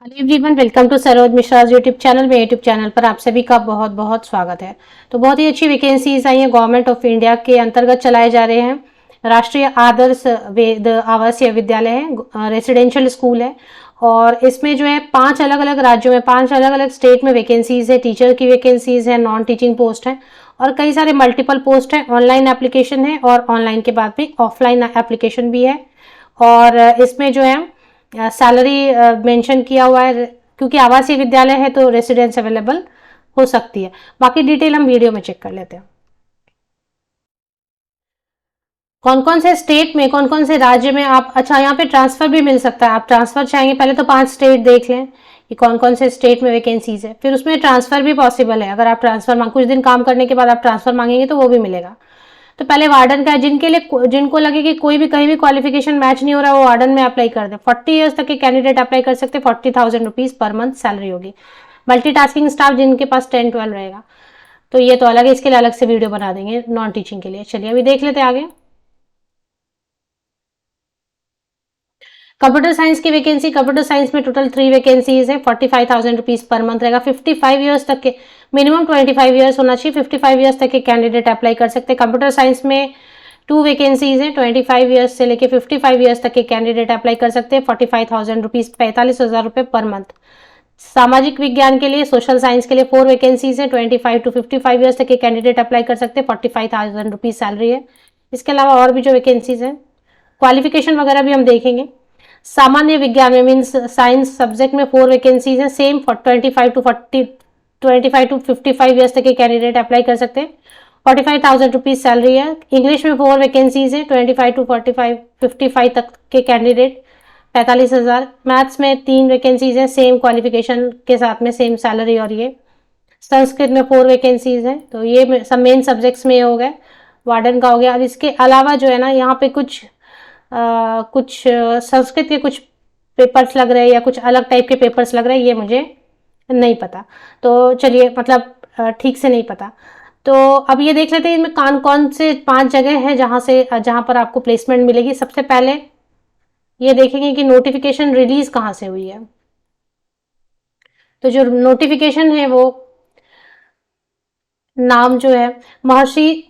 Hello everyone, welcome to Saroj Mishra YouTube channel. मेरे YouTube channel पर आप सभी का बहुत बहुत स्वागत है। तो बहुत ही अच्छी वैकेंसीज आई हैं गवर्नमेंट ऑफ इंडिया के अंतर्गत चलाए जा रहे हैं। राष्ट्रीय आदर्श वेद आवासीय विद्यालय है, रेसिडेंशियल स्कूल है। और इसमें जो है 5 अलग अलग राज्यों में, 5 अलग अलग स्टेट में वैकेंसीज है। टीचर की वैकेंसीज है, नॉन टीचिंग पोस्ट है और कई सारे मल्टीपल पोस्ट है। ऑनलाइन एप्लीकेशन है और ऑनलाइन के बाद में ऑफलाइन एप्लीकेशन भी है। और इसमें जो है सैलरी मेंशन किया हुआ है, क्योंकि आवासीय विद्यालय है तो रेसिडेंस अवेलेबल हो सकती है। बाकी डिटेल हम वीडियो में चेक कर लेते हैं। कौन कौन से स्टेट में, कौन कौन से राज्य में आप, अच्छा यहाँ पे ट्रांसफर भी मिल सकता है। आप ट्रांसफर चाहेंगे, पहले तो 5 स्टेट देख लें कि कौन कौन से स्टेट में वैकेंसीज है, फिर उसमें ट्रांसफर भी पॉसिबल है। अगर आप ट्रांसफर मांग, कुछ दिन काम करने के बाद आप ट्रांसफर मांगेंगे तो वो भी मिलेगा। तो पहले वार्डन का है, जिनको लगे कि कोई भी कहीं भी क्वालिफिकेशन मैच नहीं हो रहा, वो वार्डन में अप्लाई कर दे। 40 ईयर्स तक के कैंडिडेट अप्लाई कर सकते हैं। 40,000 रुपीज पर मंथ सैलरी होगी। मल्टीटास्किंग स्टाफ जिनके पास 10-12 रहेगा तो ये तो अलग है, इसके लिए अलग से वीडियो बना देंगे नॉन टीचिंग के लिए। चलिए अभी देख लेते हैं आगे। कंप्यूटर साइंस की वैकेंसी, कंप्यूटर साइंस में टोटल 3 वैकेंसीज है। 45,000 रुपीज पर मंथ रहेगा। 55 ईयर्स तक के, मिनिमम 25 ईयर्स होना चाहिए। 55 ईयर्स तक के कैंडिडेट अप्लाई कर सकते हैं। कंप्यूटर साइंस में 2 वैकेंसीज हैं। 25 ईयर्स से लेके 55 ईयर्स तक के कैंडिडेट अप्लाई कर सकते हैं। 45,000 रुपीज, 45,000 रुपये पर मंथ। सामाजिक विज्ञान के लिए, सोशल साइंस के लिए 4 वैकेंसीज हैं। 25 टू 55 ईयर्स तक के कैंडिडेट अप्लाई कर सकते हैं। 45,000 रुपीज सैलरी है। इसके अलावा और भी जो वैकेंसीज हैं, क्वालिफिकेशन वगैरह भी हम देखेंगे। सामान्य विज्ञान में, मीन्स साइंस सब्जेक्ट में 4 वैकेंसीज हैं। सेम 25 टू 55 ईयर्स तक के कैंडिडेट अप्लाई कर सकते हैं। 45,000 रुपीज सैलरी है। इंग्लिश में 4 वैकेंसीज हैं। 25 टू 55 तक के कैंडिडेट 45,000। मैथ्स में 3 वैकेंसीज हैं, सेम क्वालिफिकेशन के साथ में, सेम सैलरी। और ये संस्कृत में 4 वैकेंसीज हैं। तो ये सब मेन सब्जेक्ट्स में हो गए। वार्डन का हो गया। अब इसके अलावा जो है ना, यहाँ पे कुछ संस्कृत के कुछ पेपर्स लग रहे हैं या कुछ अलग टाइप के पेपर्स लग रहे हैं, ये मुझे नहीं पता। तो चलिए, मतलब ठीक से नहीं पता। तो अब ये देख लेते हैं इनमें कौन कौन से 5 जगह हैं जहाँ पर आपको प्लेसमेंट मिलेगी। सबसे पहले ये देखेंगे कि नोटिफिकेशन रिलीज कहाँ से हुई है। तो जो नोटिफिकेशन है वो, नाम जो है, महर्षि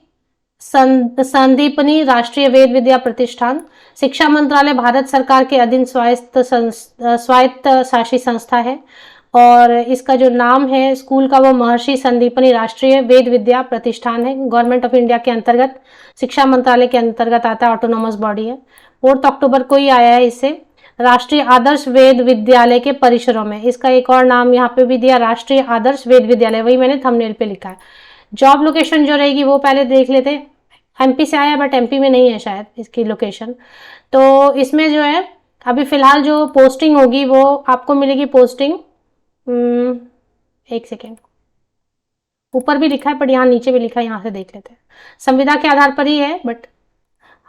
संदीपनी राष्ट्रीय वेद विद्या प्रतिष्ठान, शिक्षा मंत्रालय, भारत सरकार के अधीन स्वायत्त शासी संस्था है। और इसका जो नाम है स्कूल का, वो महर्षि संदीपनी राष्ट्रीय वेद विद्या प्रतिष्ठान है। गवर्नमेंट ऑफ इंडिया के अंतर्गत, शिक्षा मंत्रालय के अंतर्गत आता है, ऑटोनोमस बॉडी है। 4 अक्टूबर को ही आया है इससे। राष्ट्रीय आदर्श वेद विद्यालय के परिसरों में, इसका एक और नाम यहाँ पे भी दिया, राष्ट्रीय आदर्श वेद विद्यालय, वही मैंने थंबनेल पे लिखा है। जॉब लोकेशन जो रहेगी वो पहले देख लेते हैं। एमपी से आया, बट एमपी में नहीं है शायद इसकी लोकेशन। तो इसमें जो है अभी फिलहाल जो पोस्टिंग होगी वो आपको मिलेगी पोस्टिंग, एक सेकेंड, ऊपर भी लिखा है पर यहाँ नीचे भी लिखा है, यहाँ से देख लेते हैं। संविदा के आधार पर ही है, बट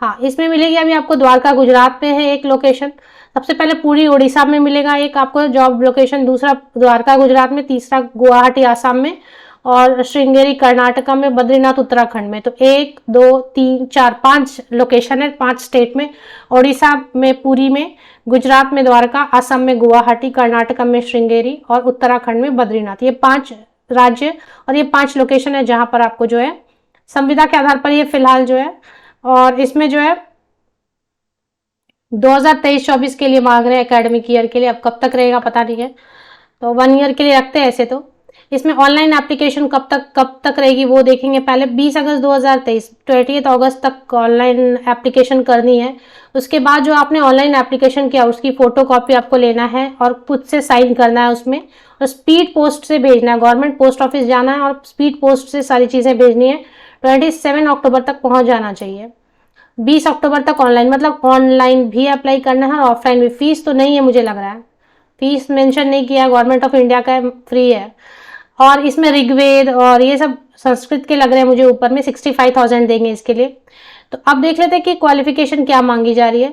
हाँ, इसमें मिलेगी अभी आपको द्वारका गुजरात में है एक लोकेशन। सबसे पहले पूरी उड़ीसा में मिलेगा एक आपको जॉब लोकेशन, दूसरा द्वारका गुजरात में, तीसरा गुवाहाटी आसाम में और श्रृंगेरी कर्नाटका में, बद्रीनाथ उत्तराखंड में। तो 1 2 3 4 5 लोकेशन है 5 स्टेट में। उड़ीसा में पुरी में, गुजरात में द्वारका, असम में गुवाहाटी, कर्नाटका में श्रृंगेरी और उत्तराखंड में बद्रीनाथ। ये 5 राज्य और ये 5 लोकेशन है जहां पर आपको जो है संविदा के आधार पर ये फिलहाल जो है। और इसमें जो है 2023-24 के लिए मांग रहे हैं एकेडमिक ईयर के लिए। अब कब तक रहेगा पता नहीं है, तो 1 ईयर के लिए रखते हैं ऐसे तो। इसमें ऑनलाइन एप्लीकेशन कब तक रहेगी वो देखेंगे। पहले 20 अगस्त 2023, 20 अगस्त तक ऑनलाइन एप्लीकेशन करनी है। उसके बाद जो आपने ऑनलाइन एप्लीकेशन किया उसकी फोटो कॉपी आपको लेना है और खुद से साइन करना है उसमें, और स्पीड पोस्ट से भेजना है। गवर्नमेंट पोस्ट ऑफिस जाना है और स्पीड पोस्ट से सारी चीज़ें भेजनी है। 27 अक्टूबर तक पहुंच जाना चाहिए। 20 अक्टूबर तक ऑनलाइन, मतलब ऑनलाइन भी अप्लाई करना है और ऑफलाइन भी। फीस तो नहीं है मुझे लग रहा है, फीस मेंशन नहीं किया, गवर्नमेंट ऑफ इंडिया का फ्री है। और इसमें ऋग्वेद और ये सब संस्कृत के लग रहे हैं मुझे ऊपर में। 65,000 देंगे इसके लिए। तो अब देख लेते हैं कि क्वालिफिकेशन क्या मांगी जा रही है।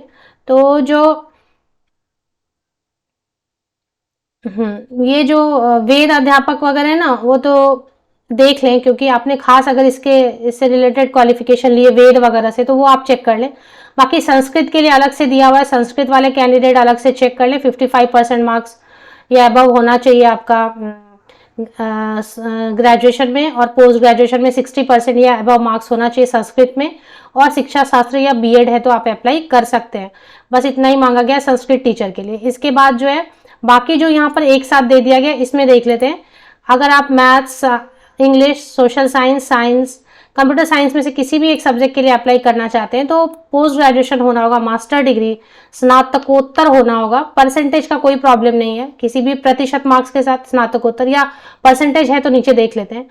तो जो ये जो वेद अध्यापक वगैरह है ना, वो तो देख लें, क्योंकि आपने खास अगर इससे रिलेटेड क्वालिफिकेशन लिए वेद वगैरह से तो वो आप चेक कर लें। बाकी संस्कृत के लिए अलग से दिया हुआ है, संस्कृत वाले कैंडिडेट अलग से चेक कर लें। 55% मार्क्स या अबव होना चाहिए आपका ग्रेजुएशन में, और पोस्ट ग्रेजुएशन में 60% या अबव मार्क्स होना चाहिए संस्कृत में, और शिक्षा शास्त्र या बीएड है तो आप अप्लाई कर सकते हैं। बस इतना ही मांगा गया संस्कृत टीचर के लिए। इसके बाद जो है बाकी जो यहाँ पर एक साथ दे दिया गया, इसमें देख लेते हैं। अगर आप maths, English, social science, science, computer science में से किसी भी एक सब्जेक्ट के लिए अप्लाई करना चाहते हैं तो पोस्ट ग्रेजुएशन होना होगा, मास्टर डिग्री, स्नातकोत्तर होना होगा। परसेंटेज का कोई प्रॉब्लम नहीं है, किसी भी प्रतिशत मार्क्स के साथ स्नातकोत्तर, या परसेंटेज है तो नीचे देख लेते हैं।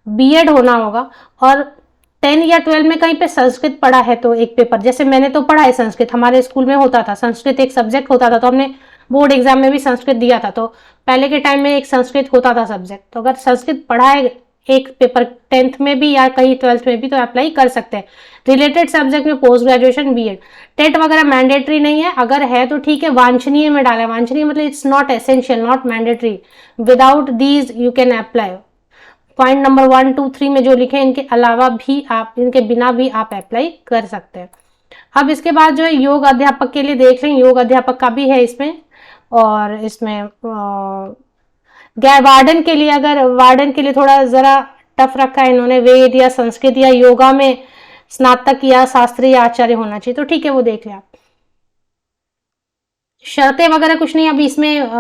बीएड होना होगा, और 10 या 12 में कहीं पे संस्कृत पढ़ा है तो एक पेपर, जैसे मैंने तो पढ़ा है संस्कृत, हमारे स्कूल में होता था संस्कृत, एक सब्जेक्ट होता था, तो हमने बोर्ड एग्जाम में भी संस्कृत दिया था। तो पहले के टाइम में एक संस्कृत होता था सब्जेक्ट, तो अगर संस्कृत पढ़ा है एक पेपर 10th में भी या कहीं 12th में भी तो अप्लाई कर सकते हैं। रिलेटेड सब्जेक्ट में पोस्ट ग्रेजुएशन, बीएड, टेट वगैरह मैंडेटरी नहीं है, अगर है तो ठीक है, वांछनीय में डाला है। वांछनीय मतलब it's not essential, not mandatory, without these you can apply. Point number 1, 2, 3 में जो लिखे इनके अलावा भी आप, इनके बिना भी आप अप्लाई कर सकते हैं। अब इसके बाद जो है योग अध्यापक के लिए देख रहे हैं, योग अध्यापक का भी है इसमें, और इसमें वार्डन के लिए, अगर वार्डन के लिए थोड़ा जरा टफ रखा है इन्होंने, वेद या संस्कृत या योगा में स्नातक या शास्त्रीय आचार्य होना चाहिए, तो ठीक है वो देख लिया। शर्तें वगैरह कुछ नहीं अभी इसमें,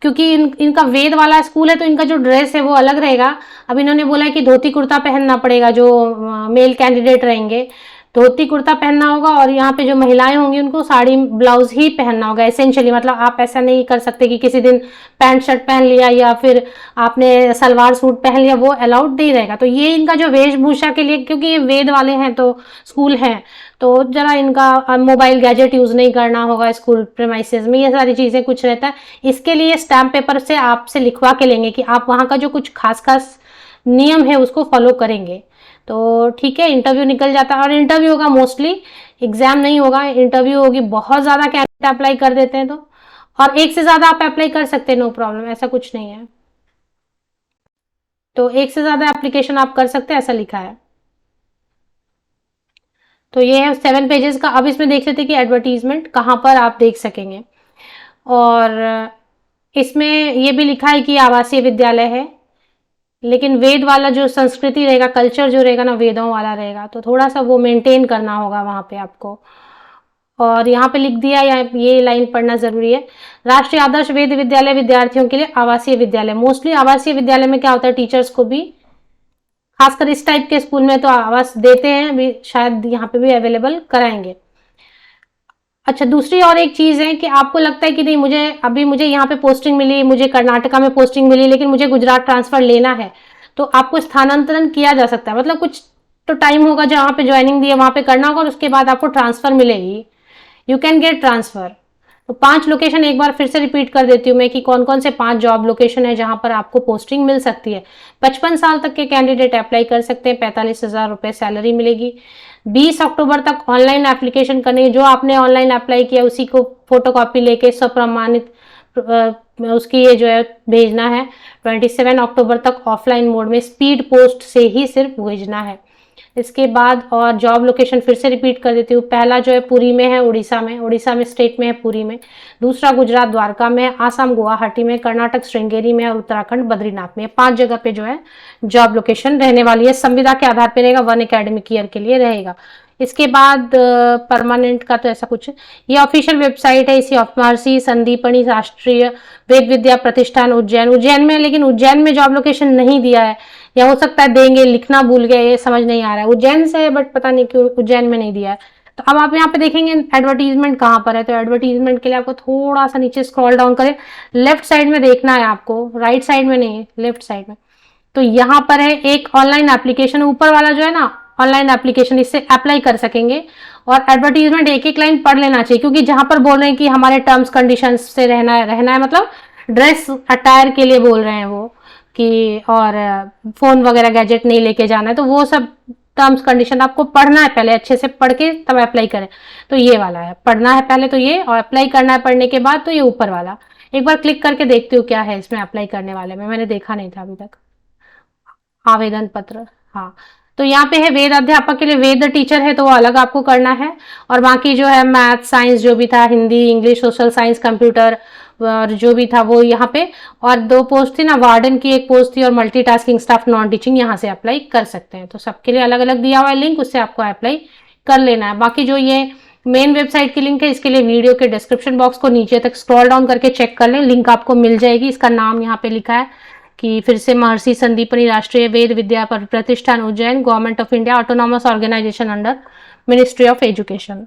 क्योंकि इनका वेद वाला स्कूल है तो इनका जो ड्रेस है वो अलग रहेगा। अब इन्होंने बोला है कि धोती कुर्ता पहनना पड़ेगा, जो मेल कैंडिडेट रहेंगे धोती कुर्ता पहनना होगा, और यहाँ पे जो महिलाएं होंगी उनको साड़ी ब्लाउज ही पहनना होगा एसेंशियली। मतलब आप ऐसा नहीं कर सकते कि किसी दिन पैंट शर्ट पहन लिया या फिर आपने सलवार सूट पहन लिया, वो अलाउड नहीं रहेगा। तो ये इनका जो वेशभूषा के लिए, क्योंकि ये वेद वाले हैं तो स्कूल हैं, तो जरा इनका मोबाइल गैजेट यूज नहीं करना होगा स्कूल प्रेमाइसेस में, ये सारी चीजें कुछ रहता है। इसके लिए स्टैम्प पेपर से आपसे लिखवा के लेंगे कि आप वहाँ का जो कुछ खास खास नियम है उसको फॉलो करेंगे, तो ठीक है। इंटरव्यू निकल जाता है, और इंटरव्यू होगा मोस्टली, एग्जाम नहीं होगा, इंटरव्यू होगी। बहुत ज्यादा कैंडिडेट अप्लाई कर देते हैं तो, और एक से ज्यादा आप अप्लाई कर सकते हैं, नो प्रॉब्लम, ऐसा कुछ नहीं है। तो एक से ज्यादा एप्लीकेशन आप कर सकते हैं, ऐसा लिखा है। तो ये है 7 पेजेस का। अब इसमें देख लेते हैं कि एडवर्टीजमेंट कहाँ पर आप देख सकेंगे, और इसमें ये भी लिखा है कि आवासीय विद्यालय है, लेकिन वेद वाला जो संस्कृति रहेगा, कल्चर जो रहेगा ना वेदों वाला रहेगा, तो थोड़ा सा वो मेंटेन करना होगा वहाँ पे आपको। और यहाँ पे लिख दिया, या ये लाइन पढ़ना जरूरी है, राष्ट्रीय आदर्श वेद विद्यालय विद्यार्थियों के लिए आवासीय विद्यालय। मोस्टली आवासीय विद्यालय में क्या होता है, टीचर्स को भी खासकर इस टाइप के स्कूल में तो आवास देते हैं, अभी शायद यहाँ पे भी अवेलेबल कराएंगे। अच्छा, दूसरी और एक चीज है कि आपको लगता है कि नहीं मुझे यहाँ पे पोस्टिंग मिली, मुझे कर्नाटका में पोस्टिंग मिली, लेकिन मुझे गुजरात ट्रांसफर लेना है, तो आपको स्थानांतरण किया जा सकता है। मतलब कुछ तो टाइम होगा जहाँ पे ज्वाइनिंग दी है वहां पे करना होगा, और उसके बाद आपको ट्रांसफर मिलेगी, यू कैन गेट ट्रांसफर। तो 5 लोकेशन एक बार फिर से रिपीट कर देती हूँ मैं कि कौन कौन से 5 जॉब लोकेशन है जहां पर आपको पोस्टिंग मिल सकती है। 55 साल तक के कैंडिडेट अप्लाई कर सकते हैं, 45,000 रुपए सैलरी मिलेगी। 20 अक्टूबर तक ऑनलाइन एप्लीकेशन करने, जो आपने ऑनलाइन अप्लाई किया उसी को फोटोकॉपी लेके स्वप्रमाणित उसकी ये जो है भेजना है। 27 अक्टूबर तक ऑफलाइन मोड में स्पीड पोस्ट से ही सिर्फ भेजना है। इसके बाद और जॉब लोकेशन फिर से रिपीट कर देती हूँ। पहला जो है पुरी में है, उड़ीसा में स्टेट में है पुरी में। दूसरा गुजरात द्वारका में है, आसाम गुवाहाटी में, कर्नाटक श्रृंगेरी में, और उत्तराखंड बद्रीनाथ में। 5 जगह पे जो है जॉब लोकेशन रहने वाली है। संविदा के आधार पर रहेगा, 1 एकेडमिक ईयर के लिए रहेगा। इसके बाद परमानेंट का तो ऐसा कुछ, ये ऑफिशियल वेबसाइट है इसी महर्षि संदीपनी राष्ट्रीय वेद विद्या प्रतिष्ठान उज्जैन में, लेकिन उज्जैन में जॉब लोकेशन नहीं दिया है, या हो सकता है देंगे, लिखना भूल गए, ये समझ नहीं आ रहा है। उज्जैन से है बट पता नहीं क्यों उज्जैन में नहीं दिया है। तो अब आप यहाँ पे देखेंगे एडवर्टीजमेंट कहाँ पर है, तो एडवर्टीजमेंट के लिए आपको थोड़ा सा नीचे स्क्रॉल डाउन करें, लेफ्ट साइड में देखना है आपको, राइट साइड में नहीं, लेफ्ट साइड में। तो यहाँ पर है एक ऑनलाइन एप्लीकेशन, ऊपर वाला जो है ना ऑनलाइन एप्लीकेशन, इससे अप्लाई कर सकेंगे। और एडवर्टीजमेंट एक एक लाइन पढ़ लेना चाहिए, क्योंकि जहां पर बोल रहे हैं कि हमारे टर्म्स कंडीशंस से रहना है मतलब ड्रेस अटायर के लिए बोल रहे हैं वो कि, और फोन वगैरह गैजेट नहीं लेके जाना है, तो वो सब टर्म्स कंडीशन आपको पढ़ना है पहले, अच्छे से पढ़ के तब अप्लाई करें। तो ये वाला है, पढ़ना है पहले तो ये, और अप्लाई करना है पढ़ने के बाद तो ये ऊपर वाला। एक बार क्लिक करके देखती हूँ क्या है इसमें अप्लाई करने वाले में, मैंने देखा नहीं था अभी तक। आवेदन पत्र, हाँ, तो यहाँ पे है वेद अध्यापक के लिए, वेद टीचर है तो वो अलग आपको करना है। और बाकी जो है मैथ साइंस जो भी था, Hindi English social science computer और जो भी था वो यहाँ पे, और 2 पोस्ट थी ना, वार्डन की एक पोस्ट थी और मल्टीटास्किंग स्टाफ नॉन टीचिंग, यहाँ से अप्लाई कर सकते हैं। तो सबके लिए अलग अलग दिया हुआ है लिंक, उससे आपको अप्लाई कर लेना है। बाकी जो ये मेन वेबसाइट की लिंक है, इसके लिए वीडियो के डिस्क्रिप्शन बॉक्स को नीचे तक स्क्रॉल डाउन करके चेक कर लें, लिंक आपको मिल जाएगी। इसका नाम यहाँ पे लिखा है कि फिर से महर्षि संदीपनी राष्ट्रीय Ved Vidya Pratishthan Ujjain, government of India, autonomous organisation under ministry of education.